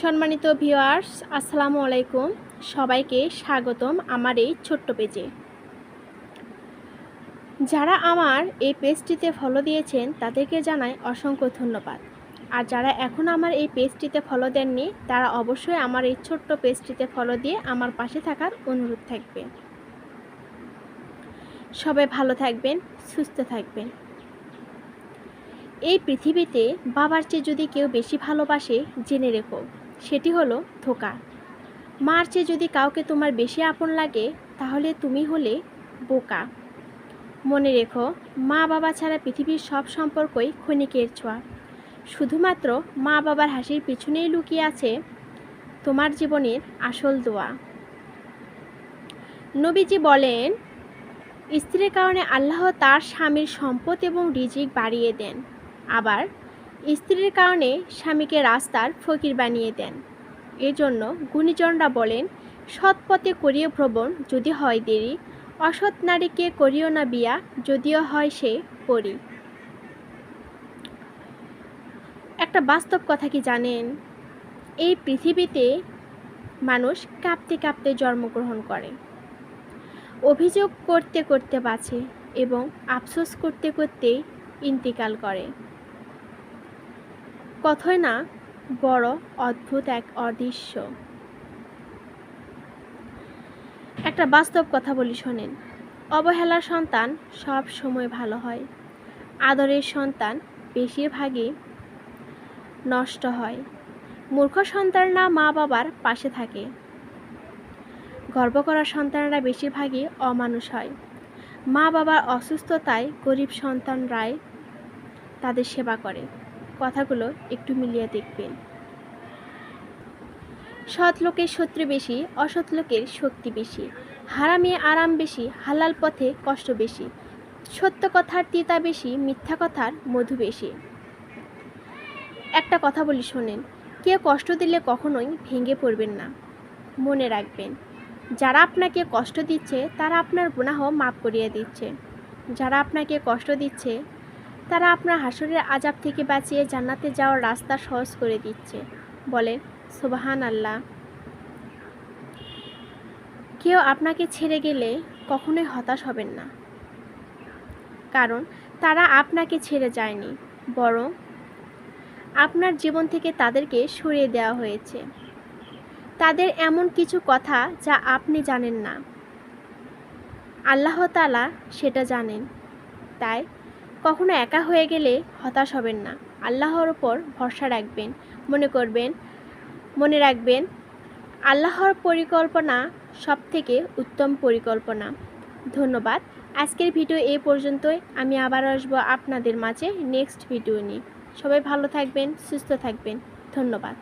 সম্মানিত ভিউয়ার্স, আসসালামু আলাইকুম। সবাইকে স্বাগতম আমার এই ছোট্ট পেজে। যারা আমার এই পেজটিতে ফলো দিয়েছেন তাদেরকে জানাই অসংখ্য ধন্যবাদ। আর যারা এখনও আমার এই পেজটিতে ফলো দেননি তারা অবশ্যই আমার এই ছোট্ট পেজটিতে ফলো দিয়ে আমার পাশে থাকার অনুরোধ থাকবে। সবাই ভালো থাকবেন, সুস্থ থাকবেন। এই পৃথিবীতে বাবার চেয়ে যদি কেউ বেশি ভালোবাসে জেনে রেখো, সেটি হলো ধোঁকা। মার চেয়ে যদি কাউকে তোমার বেশি আপন লাগে তাহলে তুমি হলে বোকা। মনে রেখো, মা বাবা ছাড়া পৃথিবীর সব সম্পর্কই ক্ষণিকের ছোঁয়া। শুধুমাত্র মা বাবার হাসির পিছনেই লুকিয়ে আছে তোমার জীবনের আসল দোয়া। নবীজি বলেন, স্ত্রীর কারণে আল্লাহ তার স্বামীর সম্পদ এবং রিজিক বাড়িয়ে দেন, আবার স্ত্রীর কারণে স্বামীকে রাস্তার ফকির বানিয়ে দেন। এজন্য গুণীজনরা বলেন, সৎ পথে করিও ভ্রমণ যদি হয় দেরি, অসৎ নারীকে করিও না বিয়া যদিও হয় সে পরী। একটা বাস্তব কথা কি জানেন? এই পৃথিবীতে মানুষ কাঁপতে কাঁপতে জন্মগ্রহণ করে, অভিযোগ করতে করতে বাঁচে এবং আফসোস করতে করতেই ইন্তিকাল করে। কথায় না বড় অদ্ভুত এক অদৃশ্য। একটা বাস্তব কথা বলি শোনেন, অবহেলার সন্তান সব সময় ভালো হয়, আদরের সন্তান বেশিরভাগই নষ্ট হয়। মূর্খ সন্তানরা মা বাবার পাশে থাকে, গর্ব করা সন্তানরা বেশিরভাগই অমানুষ হয়। মা বাবার অসুস্থতায় গরিব সন্তানরাই তাদের সেবা করে। কথাগুলো একটু মিলিয়ে দেখবেন। সৎ লোকের শত্রু বেশি, অসৎ লোকের শক্তি বেশি। হারামে আরাম বেশি, হালাল পথে কষ্ট বেশি। সত্য কথার তিতা বেশি, মিথ্যা কথার মধু বেশি। একটা কথা বলি শোনেন, কেউ কষ্ট দিলে কখনোই ভেঙে পড়বেন না। মনে রাখবেন, যারা আপনাকে কষ্ট দিচ্ছে তারা আপনার গুনাহ মাফ করিয়ে দিচ্ছে। যারা আপনাকে কষ্ট দিচ্ছে তারা আপনার হাসরের আযাব থেকে বাঁচিয়ে জান্নাতে যাওয়ার রাস্তা সহজ করে দিচ্ছে। বলেন সুবহানাল্লাহ। কেউ আপনাকে ছেড়ে গেলে কখনোই হতাশ হবেন না, কারণ তারা আপনাকে ছেড়ে যায়নি, বরং আপনার জীবন থেকে তাদেরকে সরিয়ে দেওয়া হয়েছে। তাদের এমন কিছু কথা যা আপনি জানেন না, আল্লাহ তাআলা সেটা জানেন। তাই কখনো একা হয়ে গেলে হতাশ হবেন না, আল্লাহর ওপর ভরসা রাখবেন। মনে রাখবেন, আল্লাহর পরিকল্পনা সবথেকে উত্তম পরিকল্পনা। ধন্যবাদ। আজকের ভিডিও এই পর্যন্তই। আমি আবার আসবো আপনাদের মাঝে নেক্সট ভিডিও নিয়ে। সবাই ভালো থাকবেন, সুস্থ থাকবেন। ধন্যবাদ।